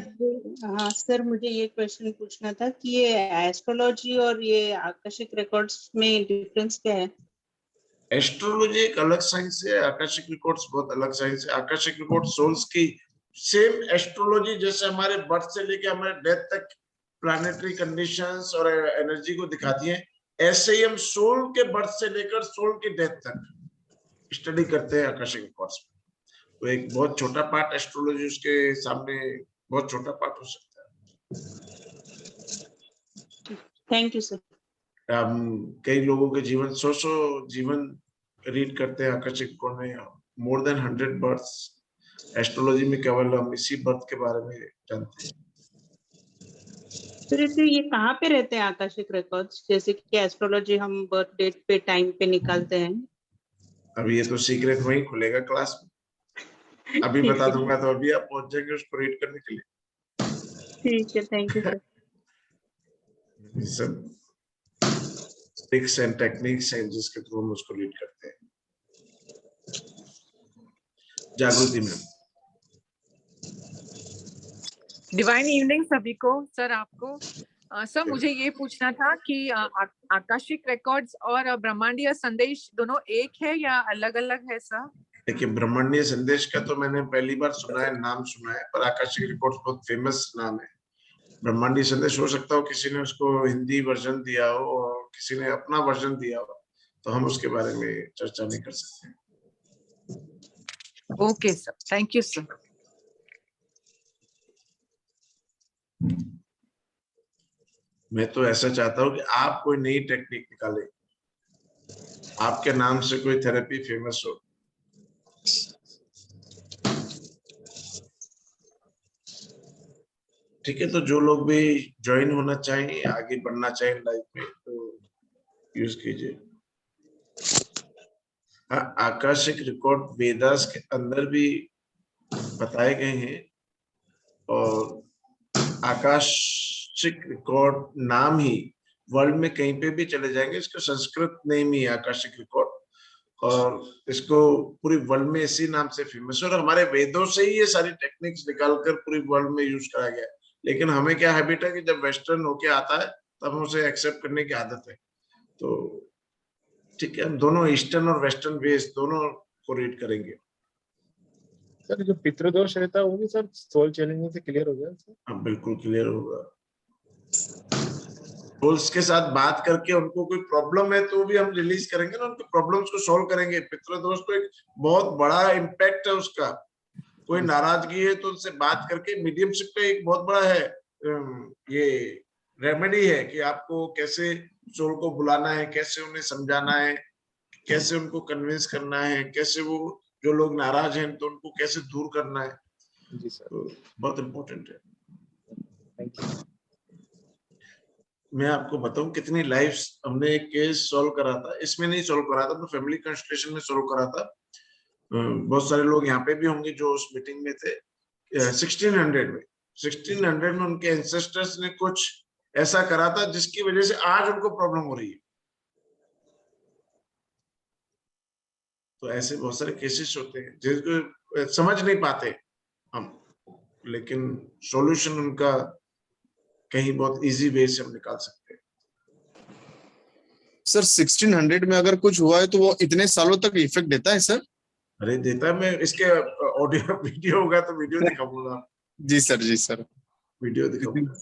हाँ सर, मुझे ये क्वेश्चन पूछना था कि ये एस्ट्रोलॉजी और ये आकाशिक रिकॉर्ड्स में डिफरेंस क्या है? एस्ट्रोलॉजी एक अलग साइंस है, आकाशिक रिकॉर्ड्स बहुत अलग साइंस है। आकाशिक रिकॉर्ड सोल्स की सेम एस्ट्रोलॉजी जैसे हमारे बर्थ से लेके हमारे डेथ तक प्लैनेटरी कंडीशंस और एनर्जी को दिखाती हैं, ऐसे ही हम सोल के बर्थ से लेकर सोल की डेथ तक स्टडी करते हैं आकाशिक रिकॉर्ड्स में। तो एक बहुत छोटा पार्ट एस्ट्रोलॉजी उसके सामने बहुत छोटा पार्ट हो सकता है। Thank you sir. हम कई लोगों के जीवन 100 जीवन रीड करते हैं आकाशिक रिकॉर्ड में, मोर देन 100 बर्थ्स। एस्ट्रोलॉजी में केवल हम इसी बर्थ के बारे में जानते हैं। तो ये कहाँ पे रहते हैं आकाशिक रिकॉर्ड्स? जैसे कि एस्ट्रोलॉजी हम बर्थ डेट पे टाइम पे निकालते हैं। अभी ये तो सीक्रेट वहीं खुलेगा क्लास में, अभी बता दूंगा तो अभी आप पहुंच जाएंगे उसको रीड करने के लिए। ठीक है, थैंक यू सर। सब ट्रिक्स एंड टेक्निक्स हैं जिसके थ्रू हम उसको रीड करते हैं। जागृति मैम। डिवाइन इवनिंग सभी को। सर आपको सर मुझे ये पूछना था कि आकाशिक रिकॉर्ड्स और ब्रह्मांडीय संदेश दोनों एक है या अलग अलग है सर? देखिए, ब्रह्मांडीय संदेश का तो मैंने पहली बार सुना है, नाम सुना है, पर आकाशिक रिकॉर्ड्स बहुत फेमस नाम है। ब्रह्मांडीय संदेश हो सकता हो किसी ने उसको हिंदी वर्जन दिया हो और किसी ने अपना वर्जन दिया हो, तो हम उसके बारे में चर्चा नहीं कर सकते। Okay sir, thank you sir. मैं तो ऐसा चाहता हूँ कि आप कोई नई टेक्निक निकालें, आपके नाम से कोई थेरेपी फेमस हो। ठीक है, तो जो लोग भी ज्वाइन होना चाहें, आगे बढ़ना चाहें लाइफ में, तो यूज कीजिए। हाँ, आकाशिक रिकॉर्ड वेदास के अंदर भी बताए गए हैं, और आकाशिक रिकॉर्ड नाम ही वर्ल्ड में कहीं पे भी चले जाएंगे, इसका संस्कृत नेम ही आकाशिक रिकॉर्ड, और इसको पूरी वर्ल्ड में इसी नाम से फेमस है। और हमारे वेदों से ही ये सारी टेक्निक्स निकालकर पूरी वर्ल्ड में यूज कराया गया है। लेकिन हमें क्या हैबिट है कि जब वेस्टर्न होके आता है तब हम उसे एक्सेप्ट करने की आदत है। तो ठीक है, हम दोनों ईस्टर्न और वेस्टर्न वेज दोनों को रीड करेंगे। सर जो पितृदोष रहता है वो भी सर सोल चैलेंजिंग से क्लियर हो गया सर? हाँ, बिल्कुल क्लियर होगा। सोल्स के साथ बात करके उनको कोई प्रॉब्लम है तो भी हम रिलीज करेंगे ना, उनकी प्रॉब्लम्स को सॉल्व करेंगे। पितृदोष तो एक बहुत बड़ा इम्पैक्ट है उसका। कोई नाराजगी है तो उनसे बात करके, मीडियमशिप पे एक बहुत बड़ा है ये रेमेडी है कि आपको कैसे सोल को बुलाना है, कैसे उन्हें समझाना है, कैसे उनको कन्विंस करना है, कैसे वो जो लोग नाराज हैं तो उनको कैसे दूर करना है। जी सर। तो बहुत इम्पोर्टेंट है। Thank you. मैं आपको बताऊं कितनी लाइफ्स हमने एक केस सॉल्व करा था, इसमें नहीं सॉल्व करा था, तो फैमिली कंस्टलेशन में सॉल्व करा था। बहुत सारे लोग यहाँ पे भी होंगे जो उस मीटिंग में थे। 1600 में उनके एंसेस्टर्स ने कुछ ऐसा करा था जिसकी वजह से आज उनको प्रॉब्लम हो रही है। तो ऐसे बहुत सारे केसेस होते हैं जिनको समझ नहीं पाते हम, लेकिन सॉल्यूशन उनका कहीं बहुत इजी वे से हम निकाल सकते हैं। सर 1600 में अगर कुछ हुआ है तो वो इतने सालों तक इफेक्ट देता है सर? अरे देता है, मैं इसके ऑडियो वीडियो होगा तो वीडियो दिखाऊंगा। जी सर वीडियो दिखाऊंगा।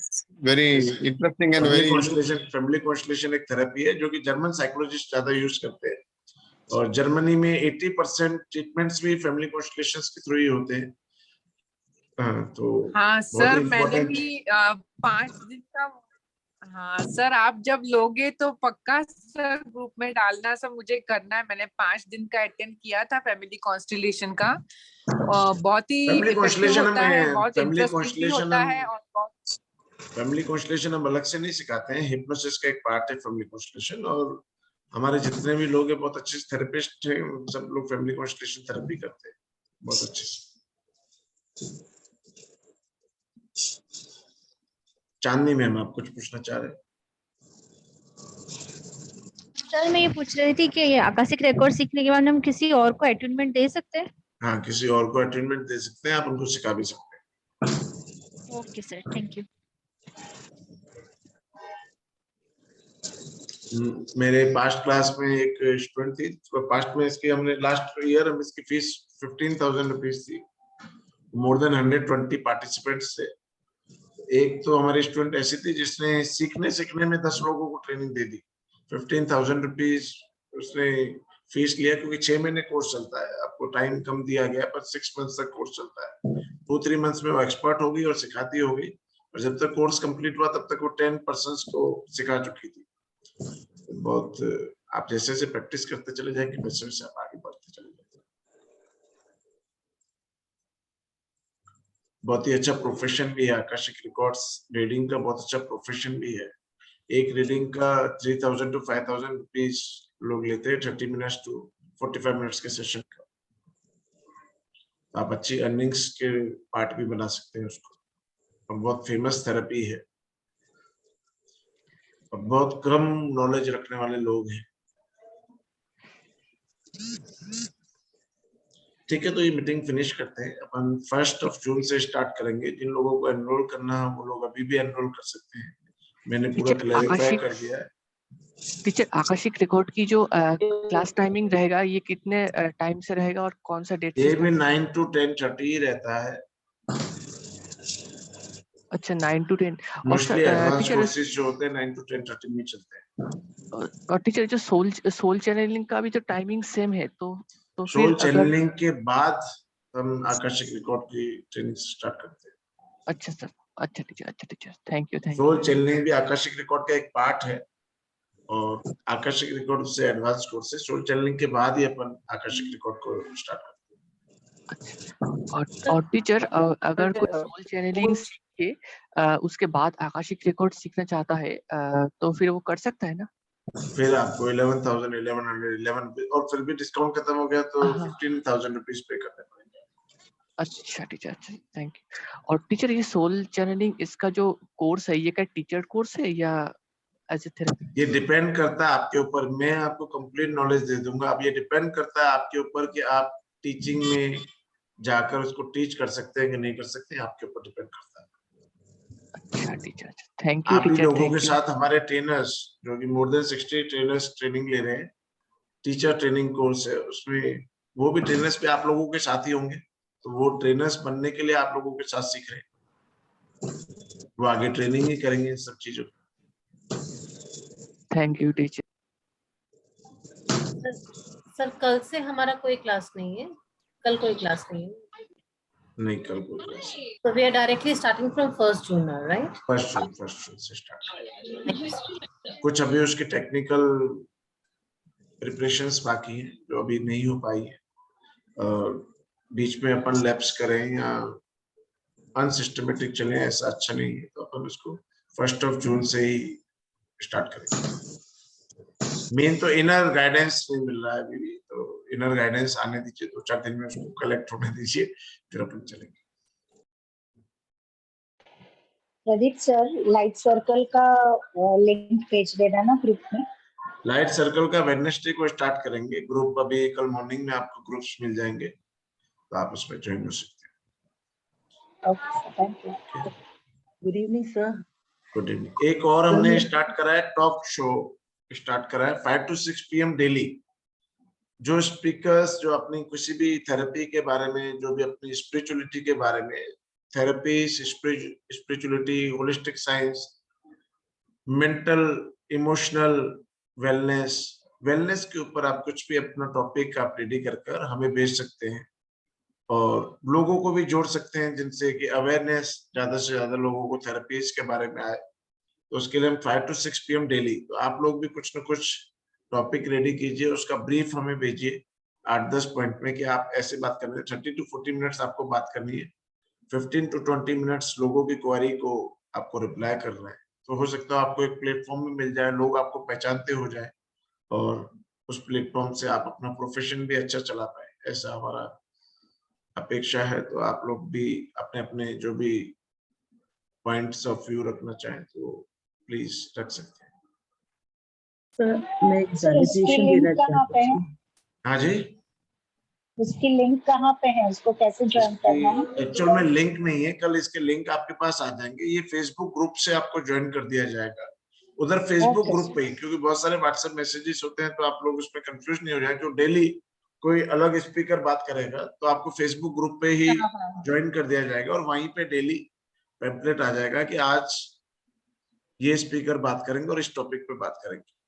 Very interesting and very family constellation एक थेरेपी है जो कि जर्मन साइकोलॉजिस्ट ज्यादा यूज करते हैं, और जर्मनी में 80% ट्रीटमेंट्स भी फैमिली कॉन्स्टलेशंस के थ्रू ही होते हैं। तो हाँ सर, मैंने important- भी 5 दिन का। हाँ सर, आप जब लोगे तो पक्का सर ग्रुप में डालना सर, मुझे करना है। मैंने 5 दिन का अटेंड किया था फैमिली कॉन्स्टलेशन का। बहुत ही फैमिली इफेक्टिव कॉन्स्टलेशन होता है, में बहुत फैमिली इंटरेस्टिंग भी होता है। और बहुत फैमिली कॉन्स्टलेशन हम अलग से नहीं सिखाते हैं, हिप्नोसिस का एक पार्ट है फैमिली कॉन्स्टलेशन। और हमारे जितने भी लोग हैं बहुत अच्छे थेरेपिस्ट हैं, सब लोग फैमिली कॉन्स्टलेशन थेरेपी करते हैं बहुत अच्छे से। चांदनी मैम, आप कुछ पूछना चाह रहे हैं? सर मैं ये पूछ रही थी कि ये आकाशिक रिकॉर्ड सीखने के बाद हम किसी और को अटेनमेंट दे सकते हैं? हाँ, किसी और को अटेनमेंट दे सकते हैं, आप उनको सिखा भी सकते हैं। Okay sir, thank you. मेरे पास्ट क्लास में एक स्टूडेंट थी, तो पास्ट में इसकी हमने लास्ट ईयर हम इसकी फीस 15,000 रुपीज थी। मोर देन 120 पार्टिसिपेंट्स थे। एक तो हमारी स्टूडेंट ऐसी थी जिसने सीखने में 10 लोगों को ट्रेनिंग दे दी। 15,000 रुपीज उसने फीस लिया, क्योंकि 6 महीने कोर्स चलता है, आपको टाइम कम दिया गया, पर 6 मंथ्स तक कोर्स चलता है। 2-3 मंथ्स में वो एक्सपर्ट होगी और सिखाती होगी, और जब तक कोर्स कंप्लीट हुआ तब तक वो 10 पर्सन्स को सिखा चुकी थी। बहुत आप जैसे जैसे प्रैक्टिस करते चले जाएंगे वैसे वैसे आप आगे बढ़ते चले जाएंगे। बहुत ही अच्छा प्रोफेशन भी है आकाशिक रिकॉर्ड्स रीडिंग का, बहुत अच्छा प्रोफेशन भी है। एक रीडिंग का 3,000 to 5,000 रुपीज लोग लेते हैं 30 मिनट्स to 45 मिनट्स के सेशन का। आप अच्छी अर्निंग्स के पार्ट भी बना सकते हैं उसको, और बहुत फेमस थेरेपी है, और बहुत कम नॉलेज रखने वाले लोग हैं। ठीक है, तो ये मीटिंग फिनिश करते हैं। अपन 1 जून से स्टार्ट करेंगे। जिन लोगों को एनरोल करना है वो लोग अभी भी एनरोल कर सकते हैं, मैंने पूरा क्लैरिफाई कर दिया है। टीचर, आकाशिक रिकॉर्ड की जो क्लास टाइमिंग रहेगा, ये कितने टाइम से रहेगा और कौन सा डेट से? ये भी 9 to 10:30 रहता है। अच्छा, 9 to 10। मोस्टली एडवांस कोर्सेज जो होते हैं 9 to 10:30 में चलते हैं। और टीचर, जो सोल चैनलिंग का भी तो टाइमिंग सेम है, तो सोल चैनलिंग के बाद हम आकाशिक रिकॉर्ड की ट्रेनिंग स्टार्ट करते हैं। अच्छा सर, अच्छा teacher, thank you. Soul channeling भी आकाशिक रिकॉर्ड का एक पार्ट है, और आकाशिक रिकॉर्ड से एडवांस कोर्स है। सोल चैनलिंग के बाद ही अपन आकाशिक रिकॉर्ड को स्टार्ट करते हैं। और टीचर, अगर कोई सोल चैनलिंग सीख के उसके बाद आकाशिक रिकॉर्ड सीखना चाहता है, तो फिर वो कर सकता है ना? फिर आपको 11,000, 1100 और फिर भी डिस्काउंट खत्म हो गया तो 15,000 रुपीज पे करने पड़ेंगे। अच्छा टीचर, अच्छा, थैंक यू। और टीचर, ये सोल चैनलिंग इसका जो कोर्स है, ये क्या टीचर कोर्स है या एज ए थेरेपी? ये डिपेंड करता है आपके ऊपर। मैं आपको कंप्लीट नॉलेज दे दूंगा, अब ये डिपेंड करता है आपके ऊपर कि आप टीचिंग में जाकर उसको टीच कर सकते हैं कि नहीं कर सकते, आपके ऊपर डिपेंड करता है। अच्छा टीचर, थैंक यू आप ही टीचर। लोगों के साथ हमारे ट्रेनर्स, जो कि मोर देन 60 ट्रेनर्स ट्रेनिंग ले रहे हैं, टीचर ट्रेनिंग कोर्स है, उसमें वो भी ट्रेनर्स भी आप लोगों के साथ ही होंगे। तो वो ट्रेनर्स बनने के लिए आप लोगों के साथ सीख रहे हैं, वो आगे ट्रेनिंग ही करेंगे सब चीजों। Thank you teacher. सर कल से हमारा कोई क्लास नहीं है, कल कोई क्लास नहीं है? नहीं, कल कोई class. So we are directly starting from 1 June now, right? 1 जून से स्टार्ट। कुछ अभी उसके टेक्निकल प्रिपरेशंस बाकी हैं जो अभी नहीं हो पाई है। बीच में अपन लैप्स करें या अनसिस्टमेटिक चले, ऐसा अच्छा नहीं है। तो अपन उसको 1 जून से ही स्टार्ट करेंगे। मेन तो इनर गाइडेंस नहीं मिल रहा है अभी भी, तो इनर गाइडेंस आने दीजिए, 2-4 दिन में उसको कलेक्ट होने दीजिए, फिर अपन चलेंगे। प्रदीप सर, लाइट सर्कल का लिंक भेज देना ना ग्रुप में। लाइट सर्कल का वेडनेसडे को स्टार्ट करेंगे ग्रुप। अभी कल मॉर्निंग में आपको ग्रुप्स मिल जाएंगे, तो आप उसमें ज्वाइन हो सकते हैं। Okay, thank you. Good evening sir. Good evening. एक और हमने स्टार्ट करा है, टॉक शो स्टार्ट करा है 5 to 6 PM डेली। जो स्पीकर्स जो अपनी किसी भी थेरेपी के बारे में, जो भी अपनी स्पिरिचुअलिटी के बारे में, therapy, spirituality, holistic science, mental, emotional wellness के ऊपर आप कुछ भी अपना टॉपिक आप रेडी कर हमें भेज सकते हैं, और लोगों को भी जोड़ सकते हैं, जिनसे कि अवेयरनेस ज्यादा से ज्यादा लोगों को थेरेपीज के बारे में आए। तो उसके लिए हम 5 to 6 PM डेली, तो आप लोग भी कुछ ना कुछ टॉपिक रेडी कीजिए, उसका ब्रीफ हमें भेजिए 8-10 पॉइंट में कि आप ऐसे बात करनी है। 30 to 40 मिनट्स आपको बात करनी है, 15 to 20 मिनट्स लोगों की क्वेरी को आपको रिप्लाई करना है। तो हो सकता है आपको एक प्लेटफॉर्म में मिल जाए, लोग आपको पहचानते हो जाए, और उस प्लेटफॉर्म से आप अपना प्रोफेशन भी अच्छा चला पाए, ऐसा हमारा अपेक्षा है। तो आप लोग भी अपने अपने जो भी पॉइंट्स ऑफ व्यू रखना चाहें तो प्लीज रख सकते हैं। सर मैं एक सर, उसकी वैलिडेशन लिंक देना कहाँ पे चाहती है? हूँ। हाँ जी, उसकी लिंक कहाँ पे है? उसको कैसे ज्वाइन करना है? एक्चुअल में लिंक नहीं है, कल इसके लिंक आपके पास आ जाएंगे। ये फेसबुक ग्रुप से आपको ज्वाइन कर दिया जाएगा, उधर फेसबुक Okay, ग्रुप पे ही, क्योंकि बहुत सारे व्हाट्सएप मैसेजेस होते हैं, तो आप लोग उसमें कंफ्यूज नहीं हो जाए। जो डेली कोई अलग स्पीकर बात करेगा, तो आपको फेसबुक ग्रुप पे ही हाँ। ज्वाइन कर दिया जाएगा, और वहीं पे डेली पैम्पलेट आ जाएगा कि आज ये स्पीकर बात करेंगे और इस टॉपिक पे बात करेंगे।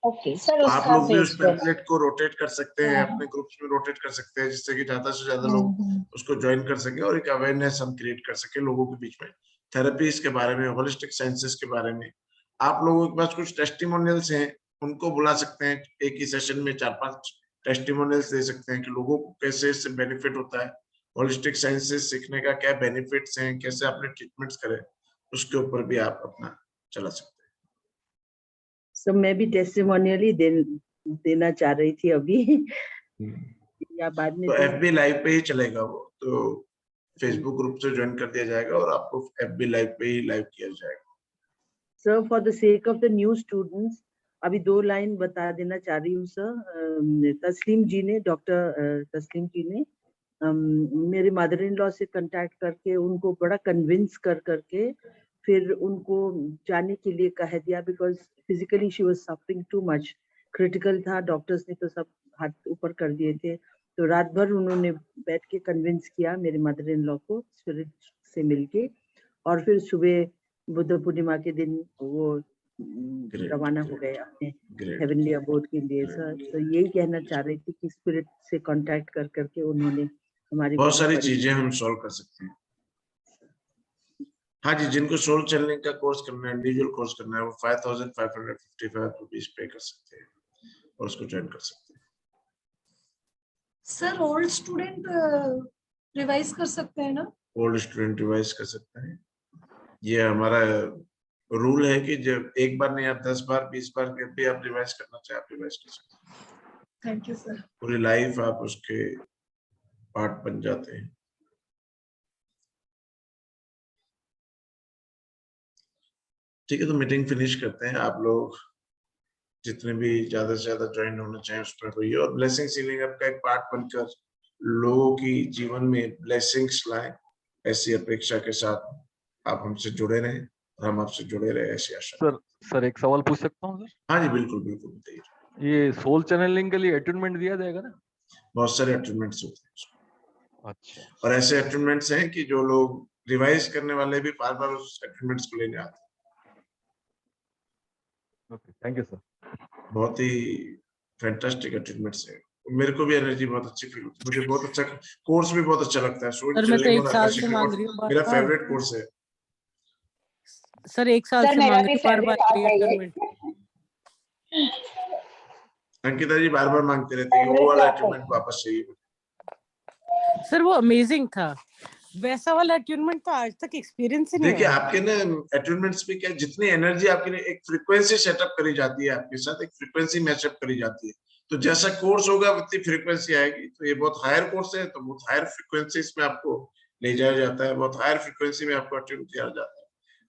ओके सर, तो आप उसका लोग भी उस भेज देना। पैम्पलेट को रोटेट कर सकते हैं, हाँ, अपने ग्रुप्स में रोटेट कर सकते हैं, जिससे कि ज्यादा से ज्यादा लोग उसको ज्वाइन कर सके, और एक अवेयरनेस हम क्रिएट कर सके लोगों के बीच में, थेरेपीज के बारे में, होलिस्टिक साइंसेस के बारे में। आप लोगों के पास कुछ टेस्टिमोनियल्स हैं, उनको बुला सकते हैं, एक ही सेशन में 4-5 टेस्टिमोनियल्स दे सकते हैं कि लोगों को कैसे इससे बेनिफिट होता है, होलिस्टिक साइंसेस सीखने का क्या बेनिफिट्स हैं, कैसे अपने ट्रीटमेंट्स करें, उसके ऊपर भी आप अपना चला सकते हैं। सर मैं भी टेस्टिमोनियल ही देना चाह रही थी अभी या बाद में। तो FB लाइव पे ही चलेगा वो, तो फेसबुक ग्रुप से ज्वाइन कर दिया जाएगा और आपको FB लाइव पे ही लाइव किया जाएगा। Sir for the sake of the new students अभी 2 लाइन बता देना चाह रही हूँ सर। तस्लीम जी ने, डॉक्टर तस्लीम जी ने मेरे मदर इन लॉ से कांटेक्ट करके उनको बड़ा कन्विंस करके फिर उनको जाने के लिए कह दिया, because physically she was suffering too much, critical था। डॉक्टर्स ने तो सब हाथ ऊपर कर दिए थे, तो रात भर उन्होंने बैठ के कन्विंस किया मेरे मदर इन लॉ को स्पिरिट से मिलके, और फिर सुबह बुद्ध पूर्णिमा के दिन वो रवाना हो गए अपने हेवनली अबोर्ड के लिए। सर तो यही कहना चाह रही थी कि स्पिरिट से कांटेक्ट करके उन्होंने हमारी बहुत सारी चीजें हम सॉल्व कर सकते हैं। हाँ जी, जिनको सोल चैनलिंग का कोर्स करना है, इंडिविजुअल कोर्स करना है, वो 5555 रुपीज पे कर सकते हैं और उसको ज्वाइन कर सकते हैं। सर ओल्ड स्टूडेंट रिवाइज कर सकते हैं ना? ओल्ड स्टूडेंट रिवाइज कर सकते हैं, ये हमारा रूल है कि जब एक बार नहीं, आप 10 बार 20 बार जब भी आप रिवाइज करना चाहे आप रिवाइज कर सकते हैं। Thank you sir. पूरी लाइफ आप उसके पार्ट बन जाते हैं। ठीक है, तो मीटिंग फिनिश करते हैं। आप लोग जितने भी ज्यादा से ज्यादा ज्वाइन होना चाहें उस पर होइए, और ब्लेसिंग सीलिंग आपका एक पार्ट बनकर लोगों की जीवन में ब्लेसिंग्स लाएं, ऐसी अपेक्षा के साथ आप हमसे जुड़े रहें और हम आपसे जुड़े रहे, ऐसी आशा। सर एक सवाल पूछ सकता हूँ सर? हाँ जी बिल्कुल बिल्कुल बताइए। ये सोल चैनलिंग के लिए अटैचमेंट दिया जाएगा ना? बहुत सारे अटैचमेंट्स होते हैं। अच्छा। और ऐसे अटैचमेंट्स हैं कि जो लोग रिवाइज करने वाले भी बार बार उस अटैचमेंट्स को लेने आते हैं। Okay, thank you sir. बहुत ही फैंटास्टिक अटैचमेंट्स है, मेरे को भी एनर्जी बहुत अच्छी फील होती है, मुझे बहुत अच्छा कोर्स भी बहुत अच्छा लगता है। सोल सर मैं तो चैनलिंग 1 और साल आकाशिक से मांग रिकॉर्ड रही हूँ मेरा बार-बार। फेवरेट कोर्स है। सर 1 साल से मेरा मांग भी रही हूँ बार-बार फेवरेट आता है अटैचमेंट। अंकिता जी बार बार मांगते रहती है वो वाला अटैचमेंट वापस चाहिए। सर वो अमेजिंग था, वैसा वाला अट्यूनमेंट तो आज तक एक्सपीरियंस ही नहीं देखिए हुआ। आपके ना अट्यूनमेंट्स पे क्या, जितनी एनर्जी आपकी ना एक फ्रीक्वेंसी सेटअप करी जाती है, आपके साथ एक फ्रीक्वेंसी मैचअप करी जाती है, तो जैसा कोर्स होगा उतनी फ्रीक्वेंसी आएगी। तो ये बहुत हायर कोर्स है, तो बहुत हायर फ्रीक्वेंसीज में आपको ले जाया जाता है, बहुत हायर फ्रीक्वेंसी में आपको अट्यून किया जाता है,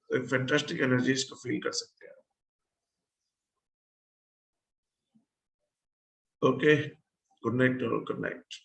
तो एक फैंटास्टिक एनर्जीज को फील कर सकते हैं। Okay, good night, good night.